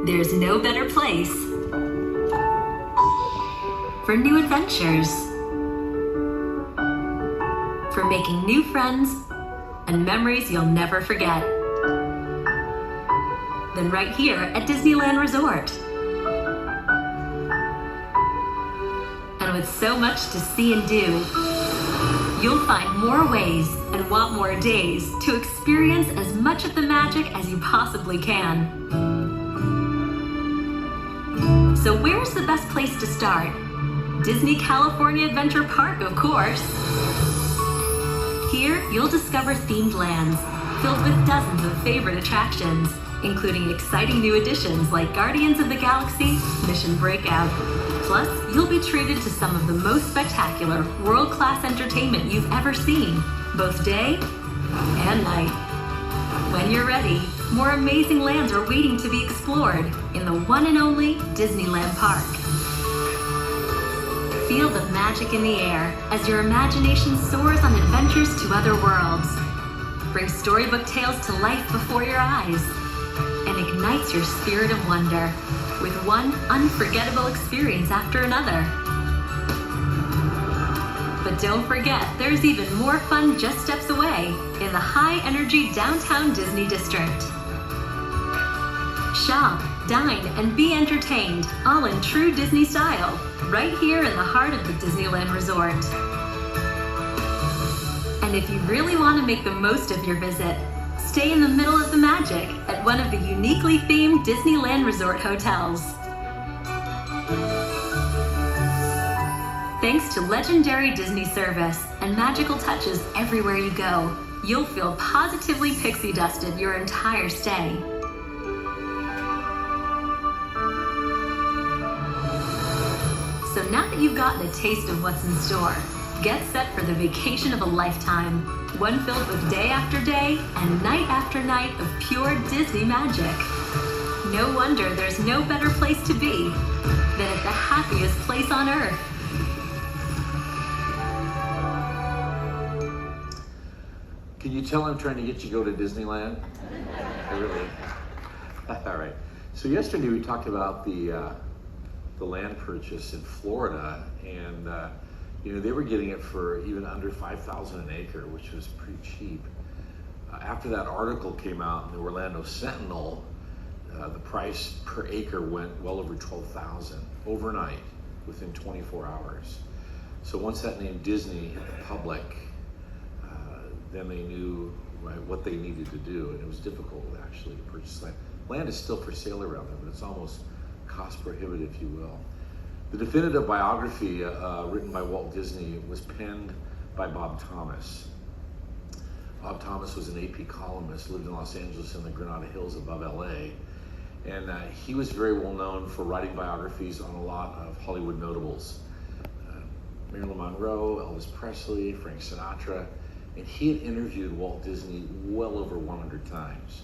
There's no better place for new adventures, for making new friends and memories you'll never forget than right here at Disneyland Resort. And with so much to see and do, you'll find more ways and want more days to experience as much of the magic as you possibly can. So where's the best place to start? Disney California Adventure Park, of course. Here, you'll discover themed lands filled with dozens of favorite attractions, including exciting new additions like Guardians of the Galaxy, Mission Breakout. Plus, you'll be treated to some of the most spectacular, world-class entertainment you've ever seen, both day and night. When you're ready, more amazing lands are waiting to be explored in the one and only Disneyland Park. Feel the magic in the air as your imagination soars on adventures to other worlds. Bring storybook tales to life before your eyes and ignites your spirit of wonder with one unforgettable experience after another. But don't forget, there's even more fun just steps away in the high-energy downtown Disney District. Shop, dine, and be entertained, all in true Disney style, right here in the heart of the Disneyland Resort. And if you really want to make the most of your visit, stay in the middle of the magic at one of the uniquely themed Disneyland Resort hotels. Thanks to legendary Disney service and magical touches everywhere you go, you'll feel positively pixie dusted your entire stay. So now that you've gotten a taste of what's in store, get set for the vacation of a lifetime, one filled with day after day and night after night of pure Disney magic. No wonder there's no better place to be than at the happiest place on Earth. Can you tell I'm trying to get you to go to Disneyland? I really. All right. So yesterday we talked about the land purchase in Florida, and they were getting it for even under $5,000 an acre, which was pretty cheap. After that article came out in the Orlando Sentinel, the price per acre went well over $12,000 overnight, within 24 hours. So once that name Disney hit the public, then they knew what they needed to do, and it was difficult actually to purchase land. Land is still for sale around there, but it's almost cost prohibitive, if you will. The definitive biography written by Walt Disney was penned by Bob Thomas. Bob Thomas was an AP columnist, lived in Los Angeles in the Granada Hills above LA, and he was very well known for writing biographies on a lot of Hollywood notables. Marilyn Monroe, Elvis Presley, Frank Sinatra, and he had interviewed Walt Disney well over 100 times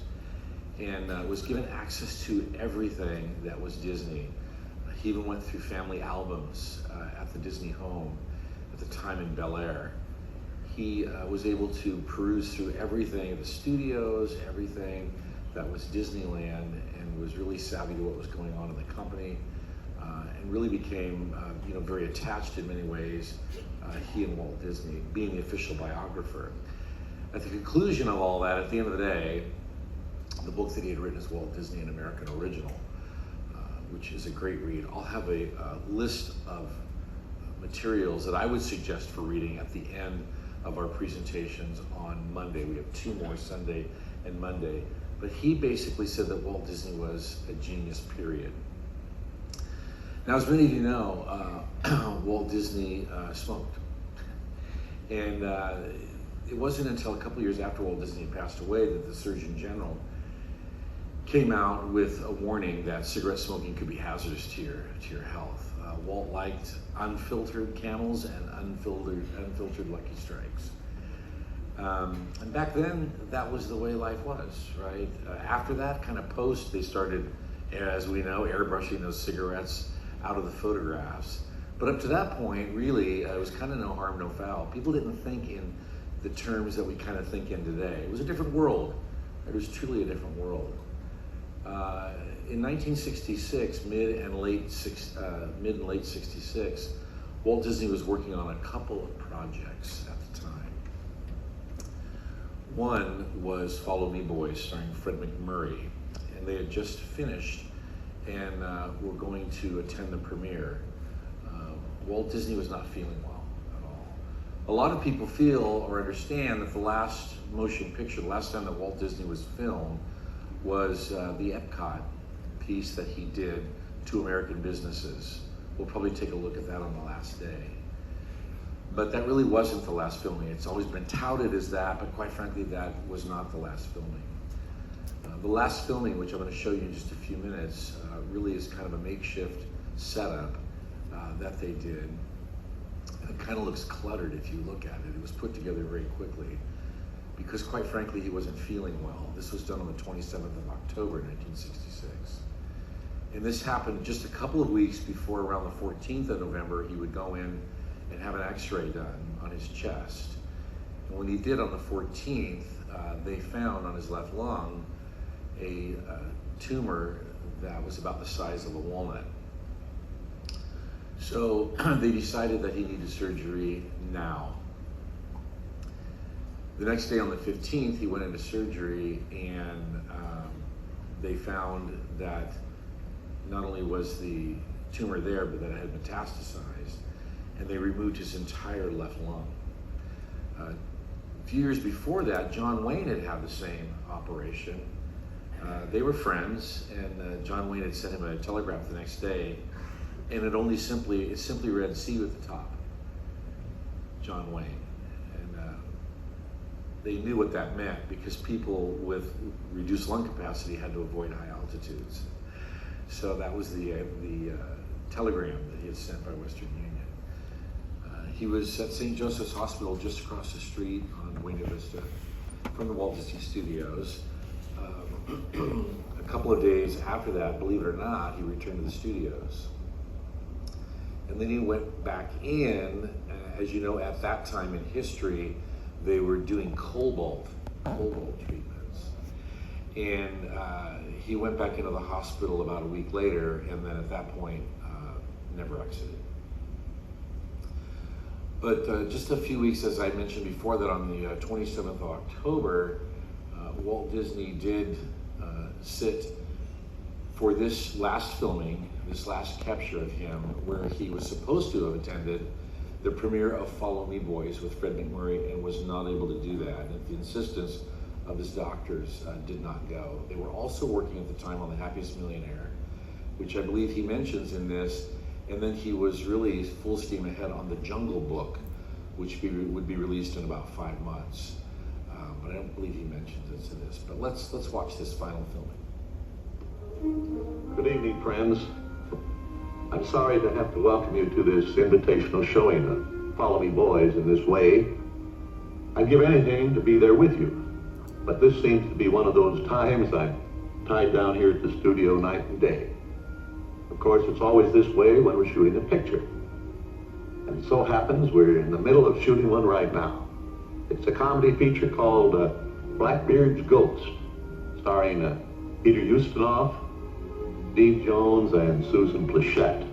and was given access to everything that was Disney. He even went through family albums at the Disney home at the time in Bel Air. He was able to peruse through everything, the studios, everything that was Disneyland, and was really savvy to what was going on in the company, and really became very attached in many ways, he and Walt Disney, being the official biographer. At the conclusion of all that, at the end of the day, the book that he had written is Walt Disney, an American Original, which is a great read. I'll have a list of materials that I would suggest for reading at the end of our presentations on Monday. We have 2 more, Sunday and Monday. But he basically said that Walt Disney was a genius, period. Now, as many of you know, Walt Disney smoked. And it wasn't until a couple years after Walt Disney had passed away that the Surgeon General came out with a warning that cigarette smoking could be hazardous to your health. Walt liked unfiltered Camels and unfiltered Lucky Strikes. And back then, that was the way life was, right? After that, kind of post, they started, as we know, airbrushing those cigarettes out of the photographs. But up to that point, really, it was kind of no harm, no foul. People didn't think in the terms that we kind of think in today. It was a different world It was truly a different world. In 1966, mid and late 66, Walt Disney was working on a couple of projects at the time. One was Follow Me Boys, starring Fred MacMurray, and they had just finished and were going to attend the premiere. Walt Disney was not feeling well at all. A lot of people feel or understand that the last motion picture, the last time that Walt Disney was filmed, was the Epcot piece that he did to American businesses. We'll probably take a look at that on the last day. But that really wasn't the last filming. It's always been touted as that, but quite frankly, that was not the last filming. The last filming, which I'm going to show you in just a few minutes, really is kind of a makeshift setup that they did. It kind of looks cluttered if you look at it. It was put together very quickly because, quite frankly, he wasn't feeling well. This was done on the 27th of October, 1966. And this happened just a couple of weeks before, around the 14th of November, he would go in and have an x-ray done on his chest. And when he did on the 14th, they found on his left lung a tumor that was about the size of a walnut. So they decided that he needed surgery now. The next day on the 15th, he went into surgery, and they found that not only was the tumor there, but that it had metastasized, and they removed his entire left lung. A few years before that, John Wayne had had the same operation. They were friends, and John Wayne had sent him a telegram the next day, and it simply read, "See you at the top, John Wayne." And they knew what that meant because people with reduced lung capacity had to avoid high altitudes. So that was the telegram that he had sent by Western Union. He was at St. Joseph's Hospital just across the street on Buena Vista from the Walt Disney Studios. A couple of days after that, believe it or not, he returned to the studios. And then he went back in. As you know, at that time in history, they were doing cobalt treatments. And he went back into the hospital about a week later, and then at that point, never exited. But just a few weeks, as I mentioned before, that on the 27th of October, Walt Disney did sit for this last filming, this last capture of him, where he was supposed to have attended the premiere of Follow Me Boys with Fred MacMurray and was not able to do that. And at the insistence of his doctors, did not go. They were also working at the time on The Happiest Millionaire, which I believe he mentions in this, and then he was really full steam ahead on The Jungle Book, which would be released in about 5 months. But I don't believe he mentions it to this. But let's watch this final filming. Good evening, friends. I'm sorry to have to welcome you to this invitational showing of Follow Me Boys in this way. I'd give anything to be there with you. But this seems to be one of those times I'm tied down here at the studio night and day. Of course, it's always this way when we're shooting a picture. And it so happens we're in the middle of shooting one right now. It's a comedy feature called Blackbeard's Ghost, starring Peter Ustinov, Steve Jones, and Susan Plachette.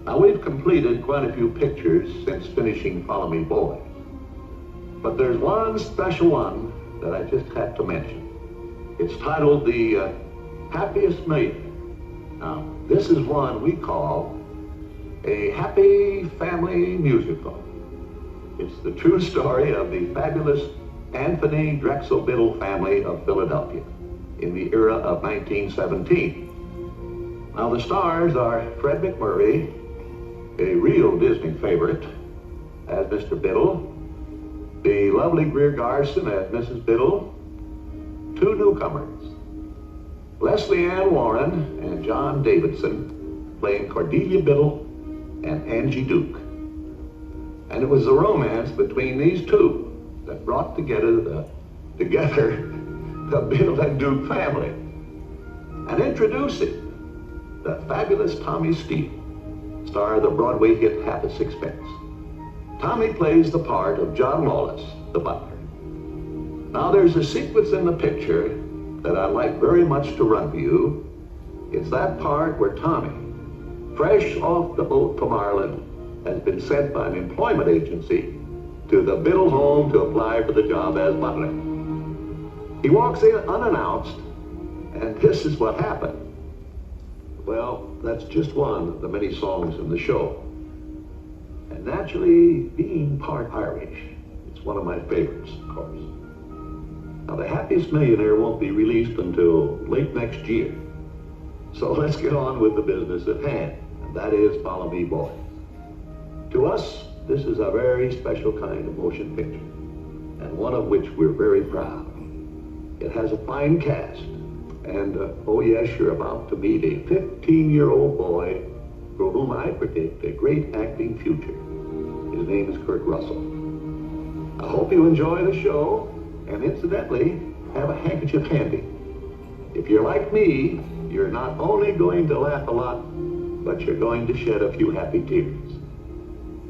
Now, we've completed quite a few pictures since finishing Follow Me Boys. But there's one special one that I just had to mention. It's titled The Happiest Millionaire. Now, this is one we call a happy family musical. It's the true story of the fabulous Anthony Drexel Biddle family of Philadelphia in the era of 1917. Now, the stars are Fred MacMurray, a real Disney favorite, as Mr. Biddle, the lovely Greer Garson as Mrs. Biddle, 2 newcomers, Leslie Ann Warren and John Davidson, playing Cordelia Biddle and Angie Duke. And it was the romance between these two that brought together the Biddle and Duke family. And introducing the fabulous Tommy Steele, star of the Broadway hit Half a Sixpence. Tommy plays the part of John Lawless, the butler. Now, there's a sequence in the picture that I'd like very much to run to you. It's that part where Tommy, fresh off the boat from Ireland, has been sent by an employment agency to the Biddle home to apply for the job as butler. He walks in unannounced, and this is what happened. Well, that's just one of the many songs in the show. And naturally, being part Irish, it's one of my favorites, of course. Now, The Happiest Millionaire won't be released until late next year. So let's get on with the business at hand, and that is Follow Me Boys. To us, this is a very special kind of motion picture, and one of which we're very proud. It has a fine cast, and oh yes, you're about to meet a 15-year-old boy for whom I predict a great acting future. His name is Kurt Russell. I hope you enjoy the show, and incidentally, have a handkerchief handy. If you're like me, you're not only going to laugh a lot, but you're going to shed a few happy tears.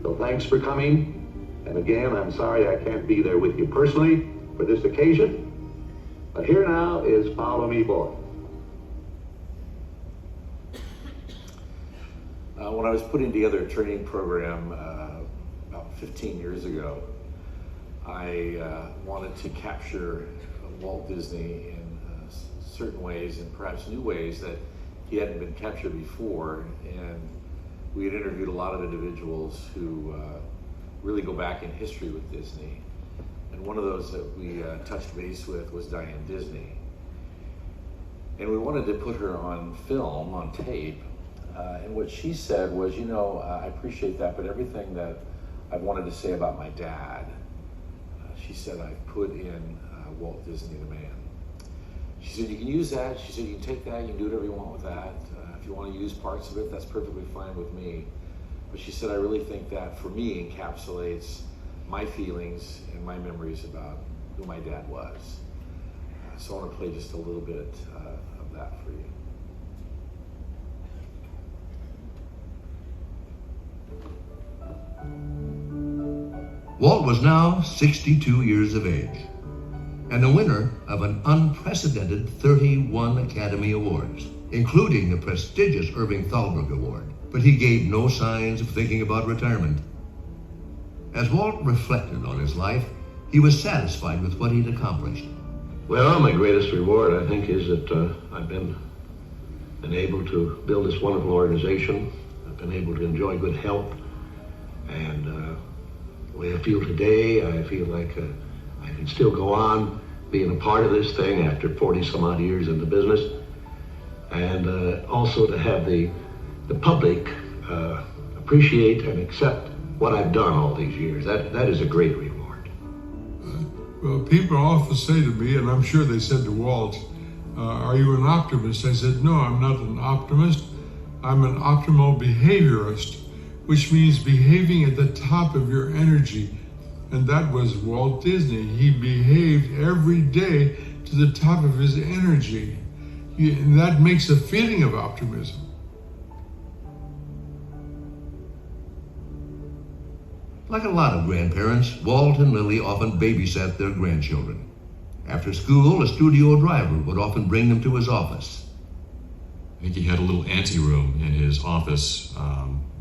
So thanks for coming, and again, I'm sorry I can't be there with you personally for this occasion, but here now is Follow Me Boy. When I was putting together a training program about 15 years ago, I wanted to capture Walt Disney in certain ways and perhaps new ways that he hadn't been captured before. And we had interviewed a lot of individuals who really go back in history with Disney. And one of those that we touched base with was Diane Disney. And we wanted to put her on film, on tape. And what she said was, you know, I appreciate that, but everything that I wanted to say about my dad, she said, I've put in Walt Disney the man. She said, you can use that. She said, you can take that, you can do whatever you want with that. If you want to use parts of it, that's perfectly fine with me. But she said, I really think that for me encapsulates my feelings and my memories about who my dad was. So I want to play just a little bit of that for you. Walt was now 62 years of age and the winner of an unprecedented 31 Academy Awards, including the prestigious Irving Thalberg Award. But he gave no signs of thinking about retirement. As Walt reflected on his life, he was satisfied with what he'd accomplished. Well, my greatest reward, I think, is that I've been able to build this wonderful organization. I've been able to enjoy good health. And the way I feel today, I feel like I can still go on being a part of this thing after 40 some odd years in the business. And also to have the public appreciate and accept what I've done all these years. That is a great reward. Well, people often say to me, and I'm sure they said to Walt, are you an optimist? I said, no, I'm not an optimist. I'm an optimal behaviorist, which means behaving at the top of your energy. And that was Walt Disney. He behaved every day to the top of his energy. And that makes a feeling of optimism. Like a lot of grandparents, Walt and Lily often babysat their grandchildren. After school, a studio driver would often bring them to his office. I think he had a little anteroom in his office,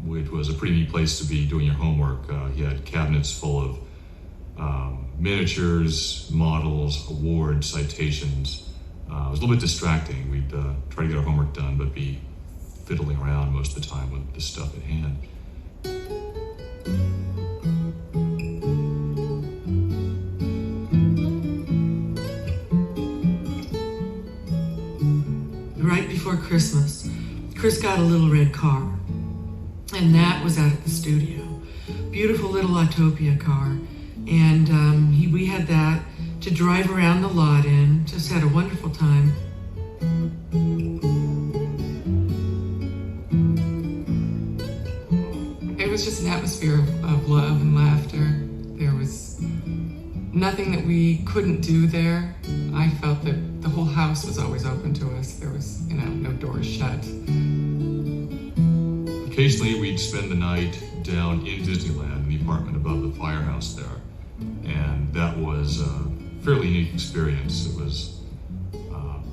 which was a pretty neat place to be doing your homework. He had cabinets full of miniatures, models, awards, citations. It was a little bit distracting. We'd try to get our homework done, but be fiddling around most of the time with the stuff at hand. Right before Christmas, Chris got a little red car, and that was out at the studio. Beautiful little Autopia car, and we had that to drive around the lot in. Just had a wonderful time. It was just an atmosphere of love and laughter. There was nothing that we couldn't do there. I felt that the whole house was always open to us. There was, no doors shut. Occasionally, we'd spend the night down in Disneyland, in the apartment above the firehouse there. And that was fairly unique experience. It was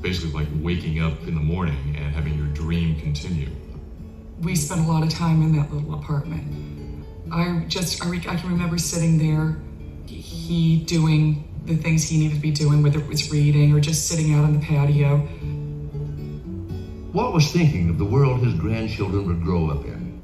basically like waking up in the morning and having your dream continue. We spent a lot of time in that little apartment. I can remember sitting there, he doing the things he needed to be doing, whether it was reading or just sitting out on the patio. Walt was thinking of the world his grandchildren would grow up in.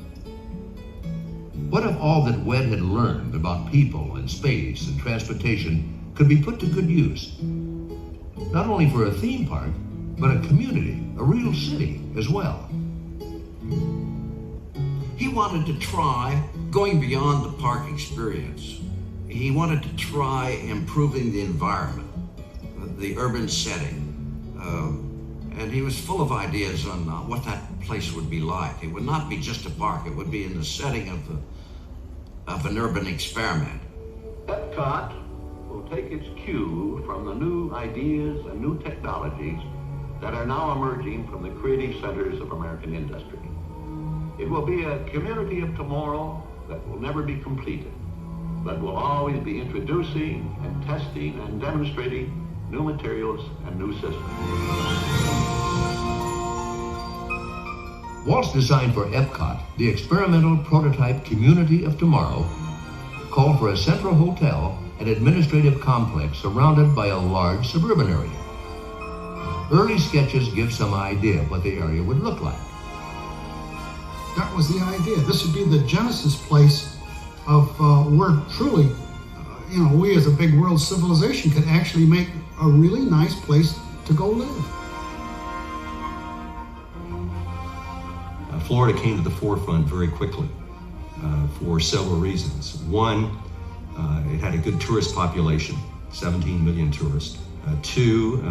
What if all that Wed had learned about people and space and transportation could be put to good use? Not only for a theme park, but a community, a real city as well. He wanted to try going beyond the park experience. He wanted to try improving the environment, the urban setting. And he was full of ideas on what that place would be like. It would not be just a park, it would be in the setting of an urban experiment. Epcot will take its cue from the new ideas and new technologies that are now emerging from the creative centers of American industry. It will be a community of tomorrow that will never be completed, but will always be introducing and testing and demonstrating new materials and new systems. Walt's design for Epcot, the experimental prototype community of tomorrow, called for a central hotel and administrative complex surrounded by a large suburban area. Early sketches give some idea of what the area would look like. That was the idea. This would be the genesis place of where truly, we as a big world civilization could actually make a really nice place to go live. Florida came to the forefront very quickly for several reasons. One, it had a good tourist population, 17 million tourists. Two,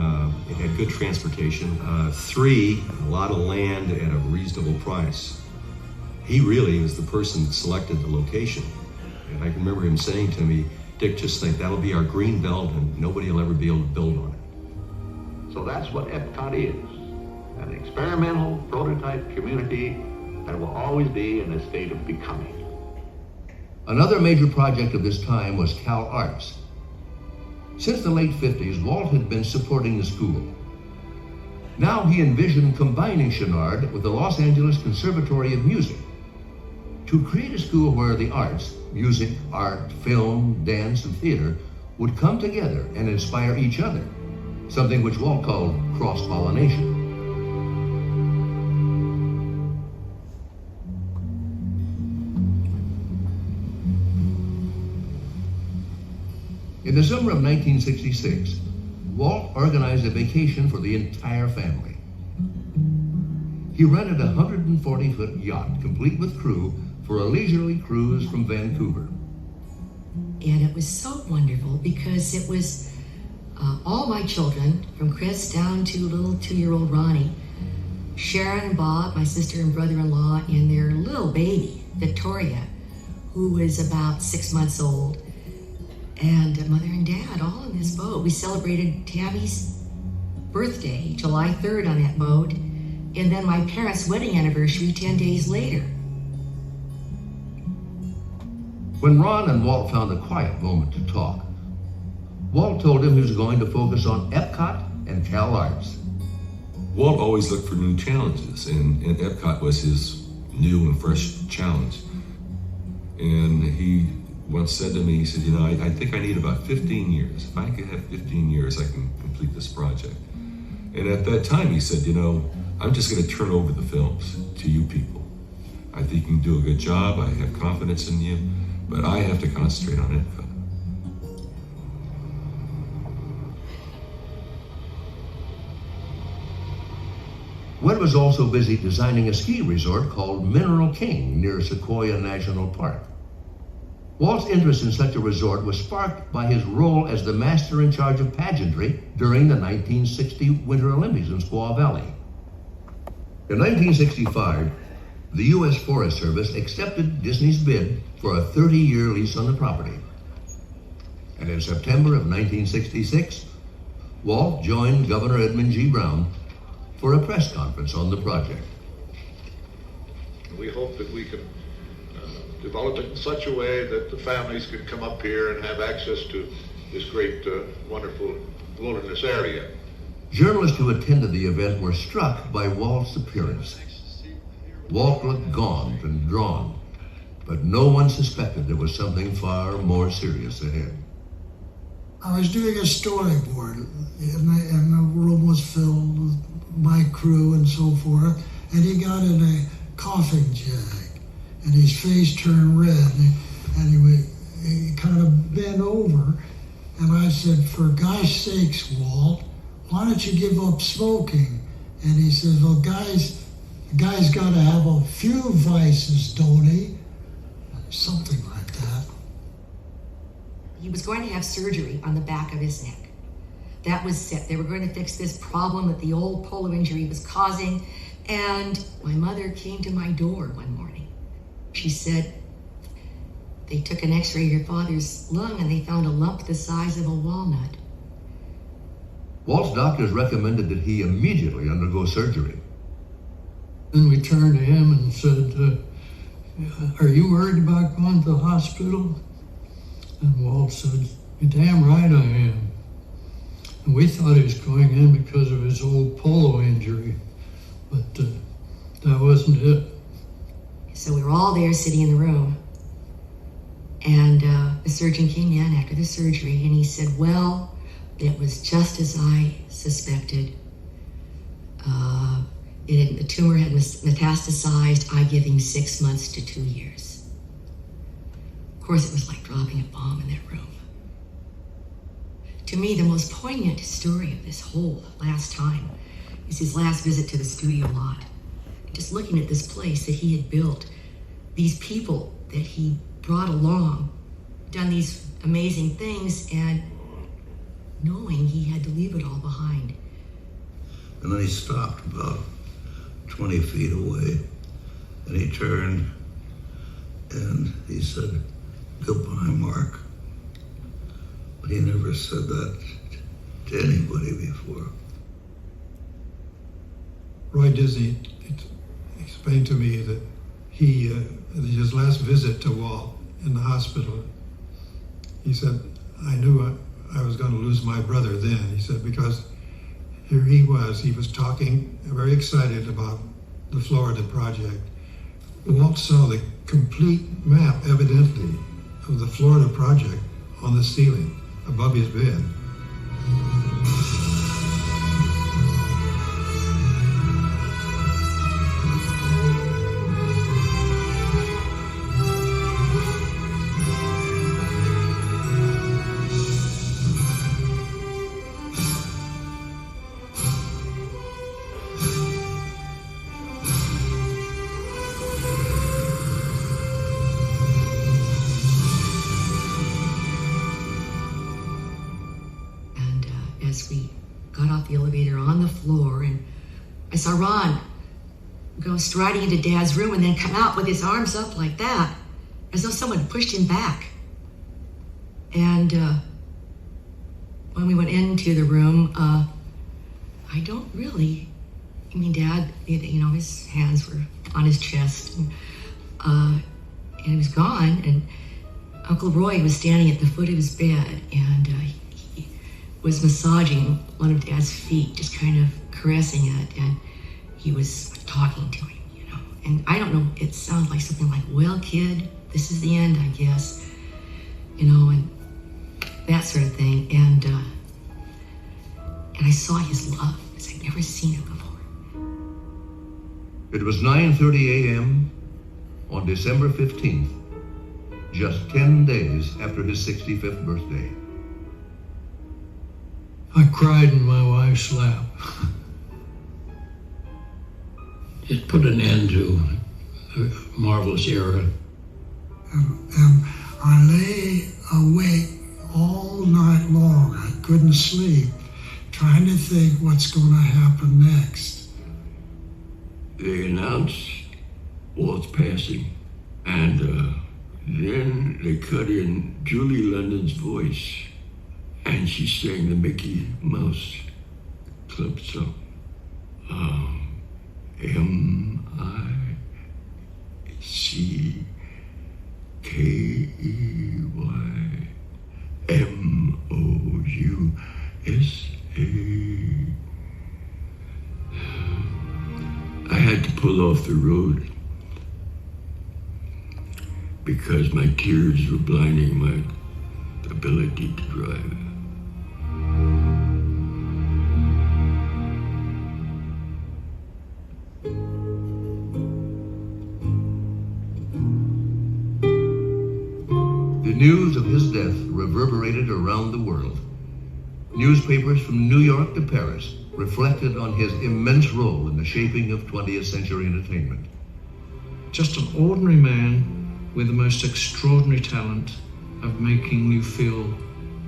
it had good transportation. Three, a lot of land at a reasonable price. He really was the person that selected the location. And I can remember him saying to me, Dick, just think that'll be our green belt and nobody will ever be able to build on it. So that's what Epcot is, an experimental prototype community that will always be in a state of becoming. Another major project of this time was Cal Arts. Since the late 50s, Walt had been supporting the school. Now he envisioned combining Chouinard with the Los Angeles Conservatory of Music to create a school where the arts, music, art, film, dance, and theater would come together and inspire each other, something which Walt called cross-pollination. In the summer of 1966, Walt organized a vacation for the entire family. He rented a 140-foot yacht, complete with crew, for a leisurely cruise from Vancouver. And it was so wonderful because it was all my children, from Chris down to little 2-year-old Ronnie, Sharon and Bob, my sister and brother-in-law, and their little baby, Victoria, who was about 6 months old. And Mother and Dad all in this boat. We celebrated Tammy's birthday, July 3rd, on that boat, and then my parents' wedding anniversary 10 days later. When Ron and Walt found a quiet moment to talk, Walt told him he was going to focus on Epcot and Cal Arts. Walt always looked for new challenges, and Epcot was his new and fresh challenge. And he once said to me, he said, I think I need about 15 years. If I could have 15 years, I can complete this project. And at that time, he said, I'm just going to turn over the films to you people. I think you can do a good job. I have confidence in you, but I have to concentrate on Epcot. Wed was also busy designing a ski resort called Mineral King near Sequoia National Park. Walt's interest in such a resort was sparked by his role as the master in charge of pageantry during the 1960 Winter Olympics in Squaw Valley. In 1965, the U.S. Forest Service accepted Disney's bid for a 30-year lease on the property. And in September of 1966, Walt joined Governor Edmund G. Brown for a press conference on the project. We hope that we can develop it in such a way that the families can come up here and have access to this great, wonderful wilderness area. Journalists who attended the event were struck by Walt's appearance. Walt looked gaunt and drawn, but no one suspected there was something far more serious ahead. I was doing a storyboard, and the room was filled with my crew and so forth, and he got in a coughing jag, and his face turned red, and he kind of bent over, and I said, "For gosh sakes, Walt, why don't you give up smoking?" And he said, "Well, guy's got to have a few vices, don't he?" Something like that. He was going to have surgery on the back of his neck. That was set. They were going to fix this problem that the old polo injury was causing. And my mother came to my door one morning. She said, they took an x-ray of your father's lung and they found a lump the size of a walnut. Walt's doctors recommended that he immediately undergo surgery. Then we turned to him and said, "Are you worried about going to the hospital?" And Walt said, "You're damn right I am." And we thought he was going in because of his old polo injury, but that wasn't it. So we were all there sitting in the room, and the surgeon came in after the surgery, and he said, "Well, it was just as I suspected. The tumor had metastasized. I give him 6 months to 2 years." Of course, it was like dropping a bomb in that room. To me, the most poignant story of this whole last time is his last visit to the studio lot. Just looking at this place that he had built, these people that he brought along, done these amazing things, and knowing he had to leave it all behind. And then he stopped about 20 feet away, and he turned, and he said, "Goodbye, Mark." But he never said that to anybody before. Roy Disney explained to me that his last visit to Walt in the hospital, he said, "I knew I was going to lose my brother then." He said, because here he was talking, very excited about the Florida project. Walt saw the complete map, evidently, of the Florida project on the ceiling above his bed. As we got off the elevator on the floor, and I saw Ron go striding into Dad's room and then come out with his arms up like that, as though someone pushed him back. And when we went into the room, Dad, his hands were on his chest, and he was gone, and Uncle Roy was standing at the foot of his bed, and he was massaging one of Dad's feet, just kind of caressing it, and he was talking to him, And I don't know, it sounds like something like, "Well, kid, this is the end, I guess," and that sort of thing. And I saw his love as I'd never seen it before. It was 9:30 a.m. on December 15th, just 10 days after his 65th birthday. I cried in my wife's lap. It put an end to a marvelous era. And I lay awake all night long. I couldn't sleep, trying to think what's going to happen next. They announced Walt's passing, and then they cut in Julie London's voice, and she sang the Mickey Mouse Club song. M-I-C-K-E-Y M-O-U-S-A. I had to pull off the road because my tears were blinding my ability to drive. The news of his death reverberated around the world. Newspapers from New York to Paris reflected on his immense role in the shaping of 20th century entertainment. Just an ordinary man with the most extraordinary talent of making you feel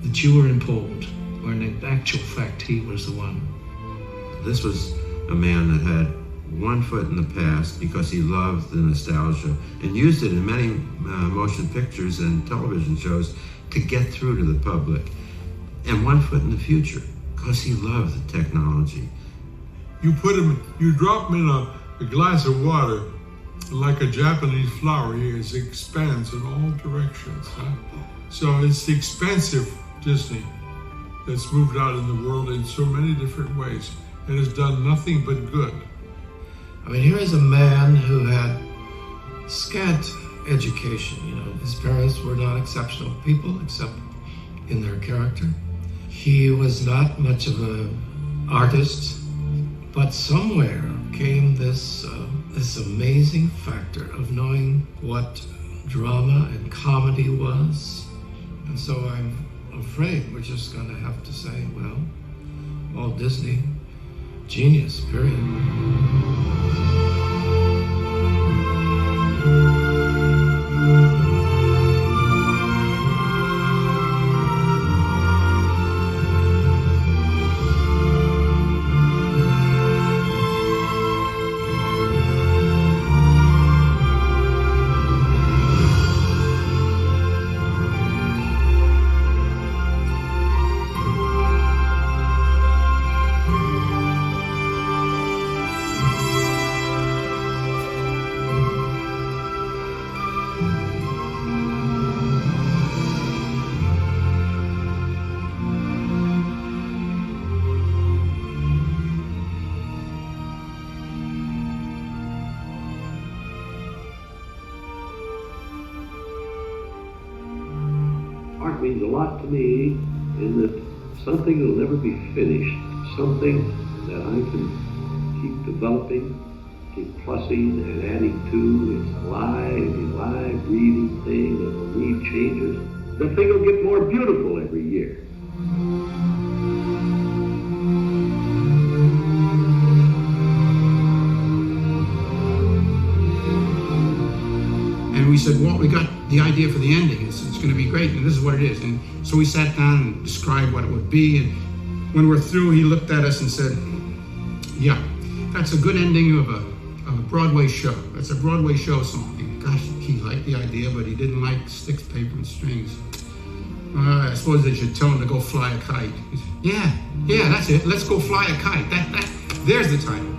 that you were important, when in actual fact he was the one. This was a man that had one foot in the past because he loved the nostalgia and used it in many motion pictures and television shows to get through to the public, and one foot in the future because he loved the technology. You drop him in a glass of water, and like a Japanese flower, he expands in all directions. Huh? So it's the expansive Disney that's moved out in the world in so many different ways and has done nothing but good. I mean, here is a man who had scant education. You know, his parents were not exceptional people except in their character. He was not much of an artist, but somewhere came this amazing factor of knowing what drama and comedy was. And so I'm afraid we're just going to have to say, well, Walt Disney, genius, period. Art means a lot to me in that something will never be finished, something that I can keep developing, keep plussing and adding to. It's a live, breathing thing that will need changes. The thing will get more beautiful every year. And we said, Walt, we got the idea for the ending. It's going to be great, and this is what it is. And so we sat down and described what it would be. And when we're through, he looked at us and said, yeah, that's a good ending of a Broadway show. That's a Broadway show song. Gosh, he liked the idea, but he didn't like sticks, paper, and strings. I suppose they should tell him to go fly a kite. He said, yeah, that's it. Let's go fly a kite. There's the title.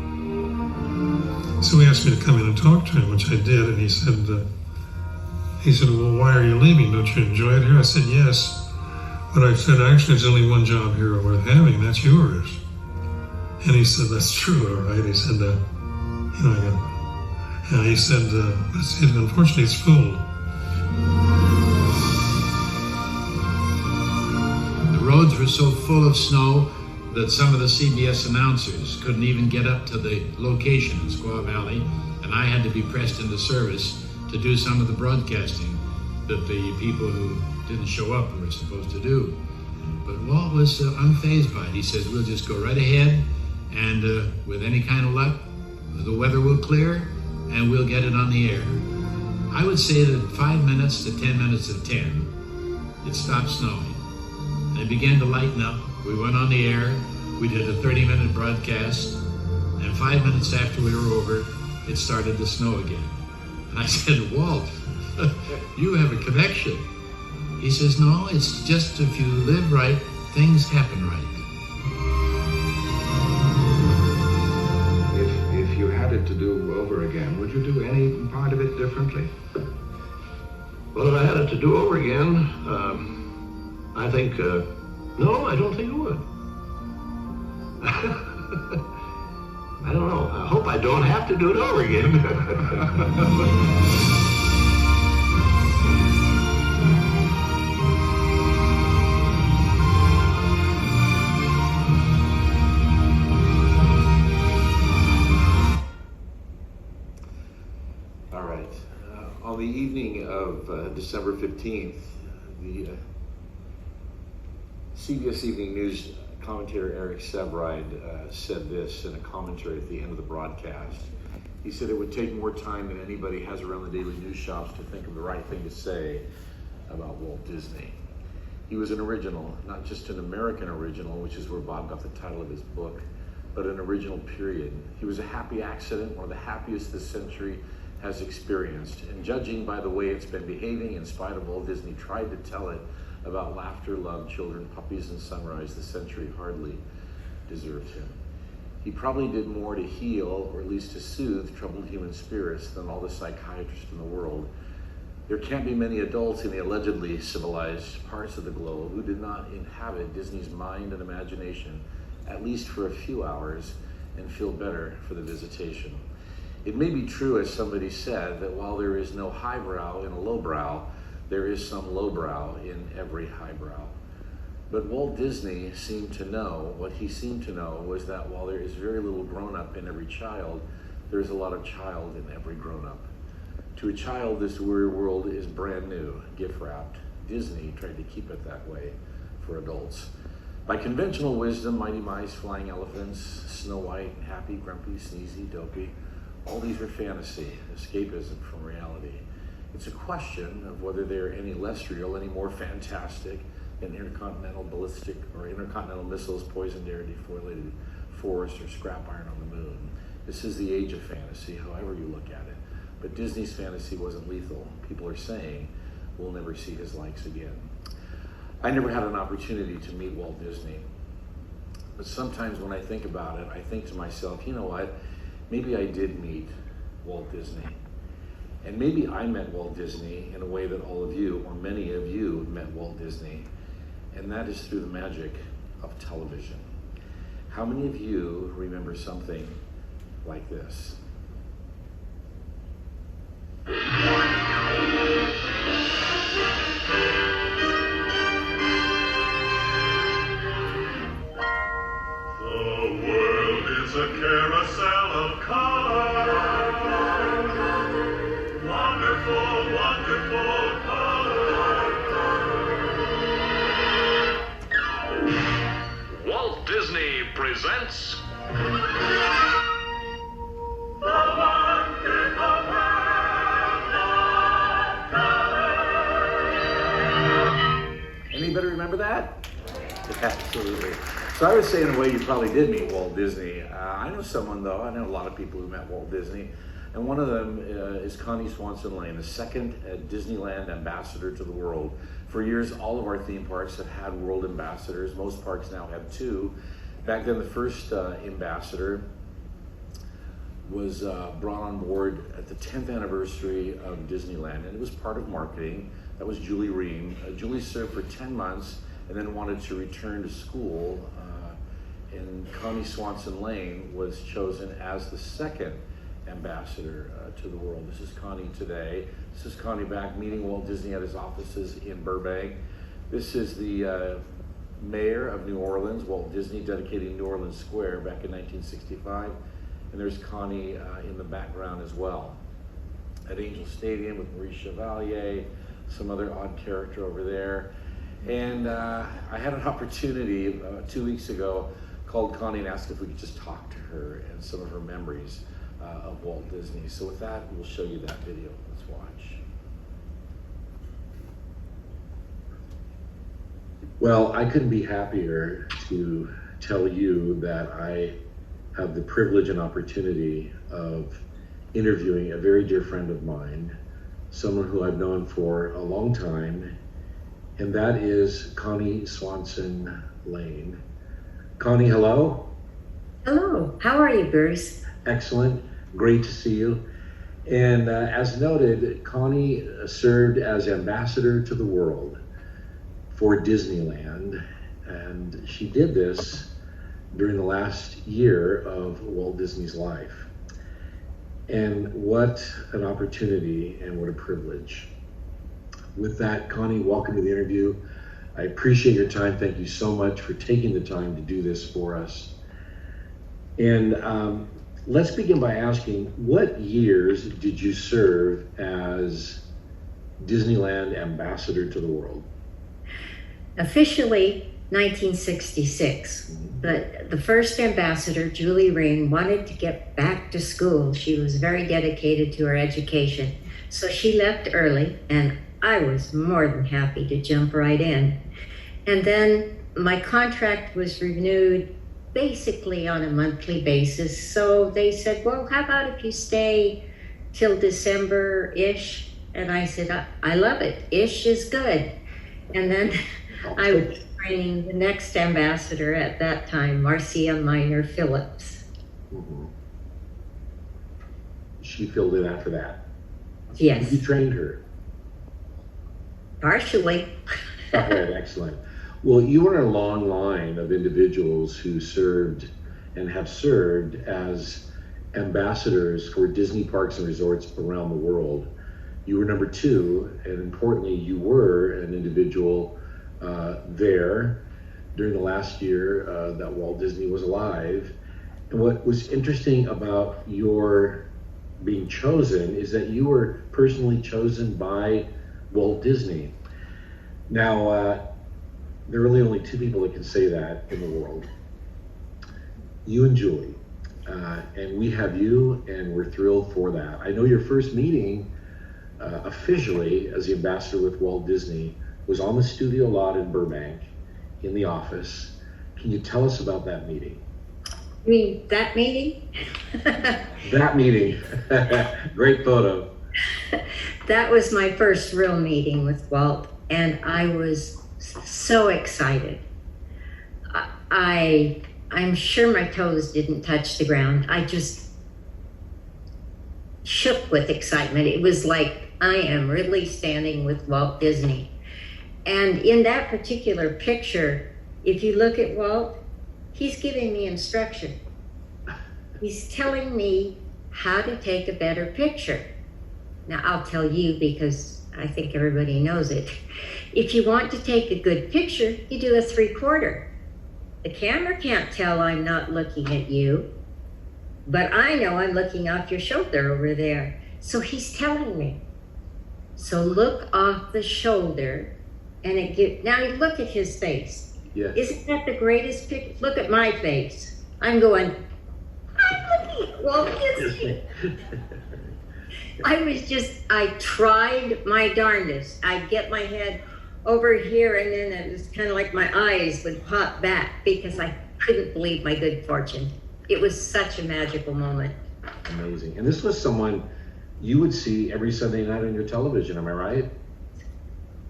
So he asked me to come in and talk to him, which I did, and he said, well, why are you leaving? Don't you enjoy it here? I said, yes. But I said, actually, there's only one job here worth having, that's yours. And he said, that's true, all right. He said, he said, that's it. Unfortunately, it's full. The roads were so full of snow that some of the CBS announcers couldn't even get up to the location in Squaw Valley, and I had to be pressed into service to do some of the broadcasting that the people who didn't show up were supposed to do. But Walt was unfazed by it. He says, we'll just go right ahead, and with any kind of luck, the weather will clear, and we'll get it on the air. I would say that 5 minutes to 10 minutes of 10, it stopped snowing. And it began to lighten up. We went on the air. We did a 30-minute broadcast, and 5 minutes after we were over, it started to snow again. And I said, Walt, you have a connection. He says, no, it's just if you live right, things happen right. If you had it to do over again, would you do any part of it differently? Well, if I had it to do over again, I I think, no, I don't think it would. I don't know. I hope I don't have to do it over again. All right. On the evening of December 15th, the CBS Evening News commentator Eric Sebride said this in a commentary at the end of the broadcast. He said it would take more time than anybody has around the daily news shops to think of the right thing to say about Walt Disney. He was an original, not just an American original, which is where Bob got the title of his book, but an original period. He was a happy accident, one of the happiest this century has experienced. And judging by the way it's been behaving, in spite of Walt Disney tried to tell it about laughter, love, children, puppies, and sunrise, the century hardly deserves him. He probably did more to heal, or at least to soothe, troubled human spirits than all the psychiatrists in the world. There can't be many adults in the allegedly civilized parts of the globe who did not inhabit Disney's mind and imagination, at least for a few hours, and feel better for the visitation. It may be true, as somebody said, that while there is no highbrow in a lowbrow, there is some lowbrow in every highbrow. But Walt Disney seemed to know, what he seemed to know was that while there is very little grown-up in every child, there is a lot of child in every grown-up. To a child, this weary world is brand new, gift-wrapped. Disney tried to keep it that way for adults. By conventional wisdom, Mighty Mice, Flying Elephants, Snow White, Happy, Grumpy, Sneezy, Dopey, all these are fantasy, escapism from reality. It's a question of whether they're any less real, any more fantastic than intercontinental ballistic or intercontinental missiles, poisoned air, defoilated forest, or scrap iron on the moon. This is the age of fantasy, however you look at it. But Disney's fantasy wasn't lethal. People are saying we'll never see his likes again. I never had an opportunity to meet Walt Disney. But sometimes when I think about it, I think to myself, you know what? Maybe I did meet Walt Disney. And maybe I met Walt Disney in a way that all of you, or many of you, met Walt Disney. And that is through the magic of television. How many of you remember something like this? A carousel of color, wonderful, wonderful color. Walt Disney presents The Wonderful World of Color. Anybody remember that? Absolutely. So I would say in a way you probably did meet Walt Disney. I know someone though, I know a lot of people who met Walt Disney, and one of them is Connie Swanson Lane, the second Disneyland ambassador to the world. For years, all of our theme parks have had world ambassadors. Most parks now have two. Back then, the first ambassador was brought on board at the 10th anniversary of Disneyland, and it was part of marketing. That was Julie Ream. Julie served for 10 months and then wanted to return to school, and Connie Swanson Lane was chosen as the second ambassador to the world. This is Connie today. This is Connie back meeting Walt Disney at his offices in Burbank. This is the mayor of New Orleans, Walt Disney, dedicating New Orleans Square back in 1965. And there's Connie in the background as well. At Angel Stadium with Maurice Chevalier, some other odd character over there. And I had an opportunity 2 weeks ago, called Connie and asked if we could just talk to her and some of her memories of Walt Disney. So with that, we'll show you that video. Let's watch. Well, I couldn't be happier to tell you that I have the privilege and opportunity of interviewing a very dear friend of mine, someone who I've known for a long time, and that is Connie Swanson Lane. Connie, hello. Hello, how are you, Bruce? Excellent, great to see you. And as noted, Connie served as ambassador to the world for Disneyland, and she did this during the last year of Walt Disney's life. And what an opportunity and what a privilege. With that, Connie, welcome to the interview. I appreciate your time. Thank you so much for taking the time to do this for us. And let's begin by asking, what years did you serve as Disneyland ambassador to the world? Officially 1966, but the first ambassador, Julie Ring, wanted to get back to school. She was very dedicated to her education. So she left early, and I was more than happy to jump right in. And then my contract was renewed basically on a monthly basis. So they said, well, how about if you stay till December-ish? And I said, I love it. Ish is good. And then I was training the next ambassador at that time, Marcia Minor Phillips. Mm-hmm. She filled in after that. Yes. You trained her? Partially. All right, excellent. Well, you were in a long line of individuals who served and have served as ambassadors for Disney parks and resorts around the world. You were number 2, and importantly, you were an individual there during the last year that Walt Disney was alive. And what was interesting about your being chosen is that you were personally chosen by Walt Disney. Now, there are really only 2 people that can say that in the world. You and Julie. And we have you, and we're thrilled for that. I know your first meeting officially as the ambassador with Walt Disney was on the studio lot in Burbank in the office. Can you tell us about that meeting? You mean that meeting? That meeting. Great photo. That was my first real meeting with Walt, and I was so excited. I'm sure my toes didn't touch the ground. I just shook with excitement. It was like I am really standing with Walt Disney. And in that particular picture, if you look at Walt, he's giving me instruction. He's telling me how to take a better picture. Now, I'll tell you because I think everybody knows it. If you want to take a good picture, you do a 3/4. The camera can't tell I'm not looking at you, but I know I'm looking off your shoulder over there. So he's telling me. So look off the shoulder, and now look at his face. Yes. Isn't that the greatest picture? Look at my face. I'm looking at Walt Disney. I tried my darndest. I'd get my head over here, and then it was kind of like my eyes would pop back because I couldn't believe my good fortune. It was such a magical moment. Amazing. And this was someone you would see every Sunday night on your television, am I right?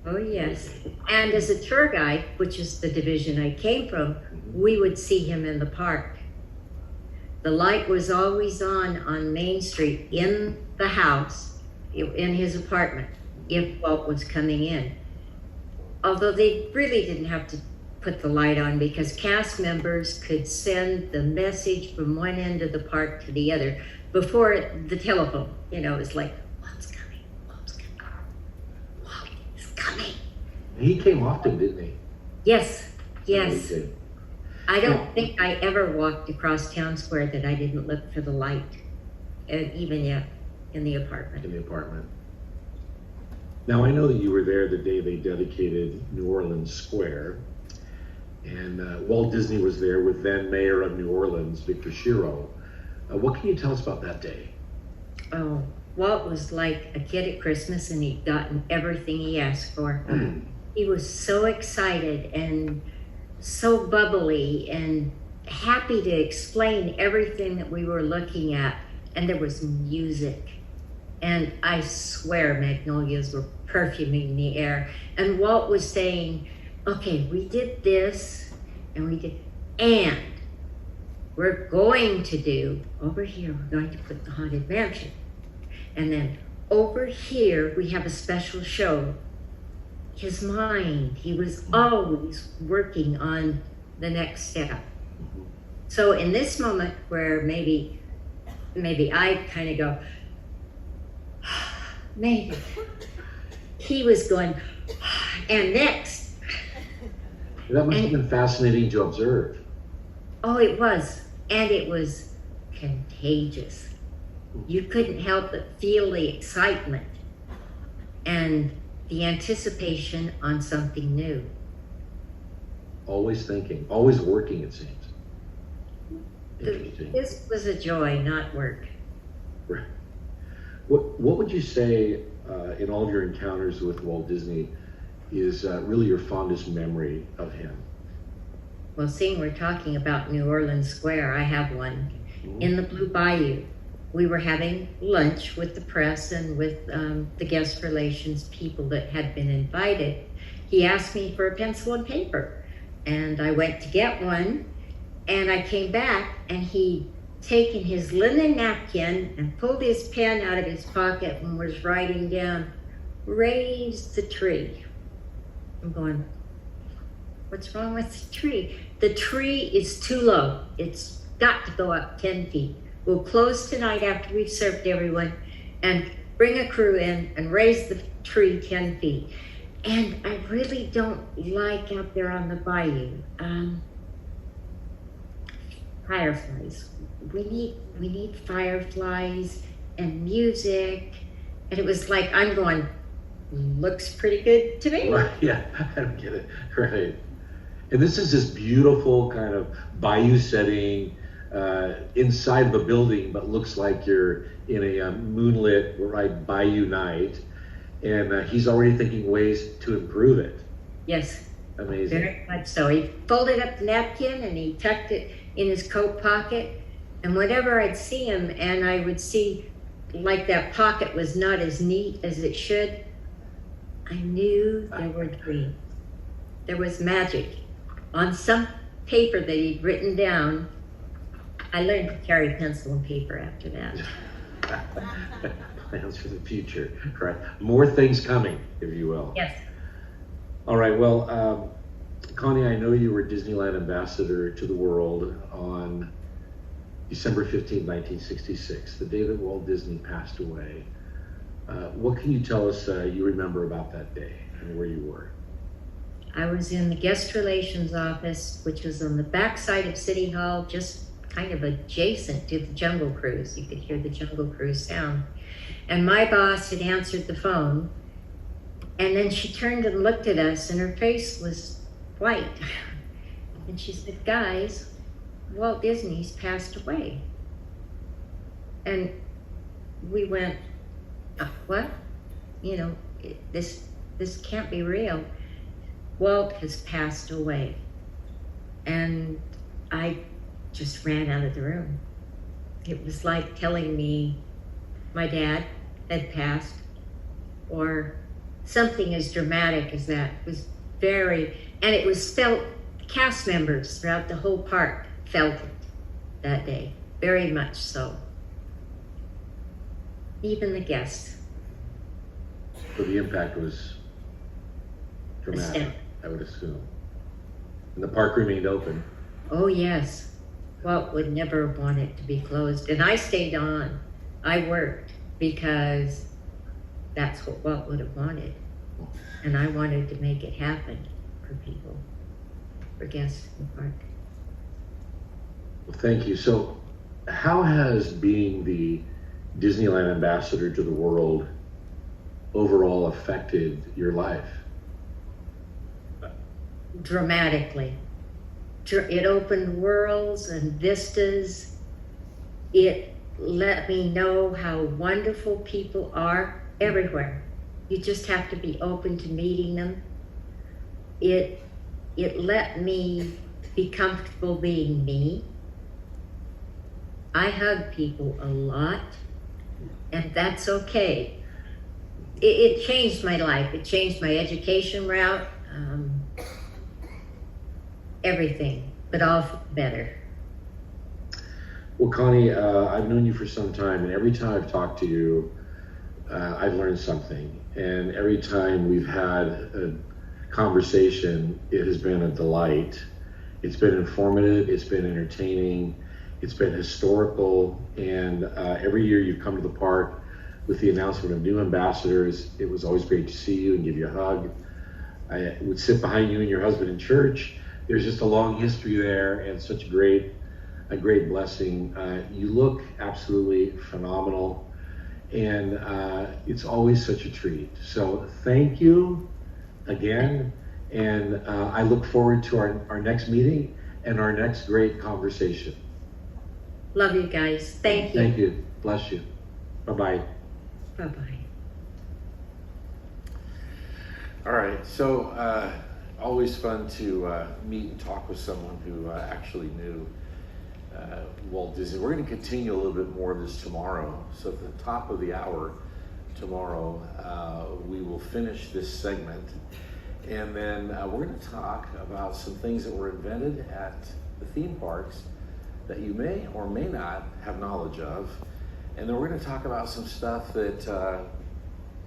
Oh, yes. And as a tour guide, which is the division I came from, we would see him in the park. The light was always on Main Street in the house, in his apartment, if Walt was coming in. Although they really didn't have to put the light on because cast members could send the message from one end of the park to the other before the telephone. You know, it's like, Walt's coming, Walt's coming, Walt is coming. He came often, didn't he? Yes, yes. Amazing. I don't think I ever walked across Town Square that I didn't look for the light, and even in the apartment. In the apartment. Now, I know that you were there the day they dedicated New Orleans Square, and Walt Disney was there with then Mayor of New Orleans, Victor Shiro. What can you tell us about that day? Oh, Walt was like a kid at Christmas, and he'd gotten everything he asked for. He was so excited and so bubbly and happy to explain everything that we were looking at, and there was music. And I swear magnolias were perfuming the air. And Walt was saying, okay, we did this, and we're going to do, over here, we're going to put the Haunted Mansion. And then over here, we have a special show. his mind. He was always working on the next step. So in this moment where maybe I kind of go, maybe, he was going, and next. That must have been fascinating to observe. Oh, it was. And it was contagious. You couldn't help but feel the excitement and the anticipation on something new. Always thinking, always working, it seems. Interesting. This was a joy, not work. Right. What would you say in all of your encounters with Walt Disney is really your fondest memory of him? Well, seeing we're talking about New Orleans Square, I have one. In the Blue Bayou, we were having lunch with the press and with the guest relations people that had been invited. He asked me for a pencil and paper, and I went to get one, and I came back, and he'd taken his linen napkin and pulled his pen out of his pocket and was writing down, "Raise the tree." I'm going, what's wrong with the tree? The tree is too low. It's got to go up 10 feet. We'll close tonight after we've served everyone and bring a crew in and raise the tree 10 feet. And I really don't like out there on the bayou, fireflies. We need fireflies and music. And it was like, I'm going, looks pretty good to me. Right, yeah, I don't get it. Right. And this is this beautiful kind of bayou setting inside of a building, but looks like you're in a moonlit, right, bayou night. And he's already thinking ways to improve it. Yes. Amazing. Very much so. He folded up the napkin and he tucked it in his coat pocket. And whenever I'd see him and I would see like that pocket was not as neat as it should, I knew there were dreams. There was magic. On some paper that he'd written down, I learned to carry pencil and paper after that. Plans for the future, right? More things coming, if you will. Yes. All right, well, Connie, I know you were Disneyland ambassador to the world on December 15, 1966, the day that Walt Disney passed away. What can you tell us you remember about that day and where you were? I was in the guest relations office, which was on the backside of City Hall, just kind of adjacent to the Jungle Cruise. You could hear the Jungle Cruise sound. And my boss had answered the phone, and then she turned and looked at us, and her face was white. And she said, "Guys, Walt Disney's passed away." And we went, what? You know, this can't be real. Walt has passed away. And I just ran out of the room. It was like telling me my dad had passed, or something as dramatic as that. It was and it was felt, cast members throughout the whole park felt it that day, very much so. Even the guests. So the impact was dramatic, I would assume. And the park remained open. Oh yes. Walt would never want it to be closed. And I stayed on. I worked because that's what Walt would have wanted. And I wanted to make it happen for people, for guests in the park. Well, thank you. So how has being the Disneyland ambassador to the world overall affected your life? Dramatically. It opened worlds and vistas. It let me know how wonderful people are everywhere. You just have to be open to meeting them. It let me be comfortable being me. I hug people a lot, and that's okay. It changed my life. It changed my education route. Everything, but all for the better. Well, Connie, I've known you for some time, and every time I've talked to you, I've learned something. And every time we've had a conversation, it has been a delight. It's been informative, it's been entertaining, it's been historical, and every year you come to the park with the announcement of new ambassadors. It was always great to see you and give you a hug. I would sit behind you and your husband in church. There's just a long history there, and such a great blessing. You look absolutely phenomenal, and it's always such a treat. So thank you again, and I look forward to our next meeting and our next great conversation. Love you guys. Thank you. Thank you. Bless you. Bye-bye. Bye-bye. All right, so always fun to meet and talk with someone who actually knew Walt Disney. We're going to continue a little bit more of this tomorrow. So at the top of the hour tomorrow, we will finish this segment. And then we're going to talk about some things that were invented at the theme parks that you may or may not have knowledge of. And then we're going to talk about some stuff that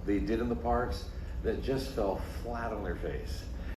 they did in the parks that just fell flat on their face.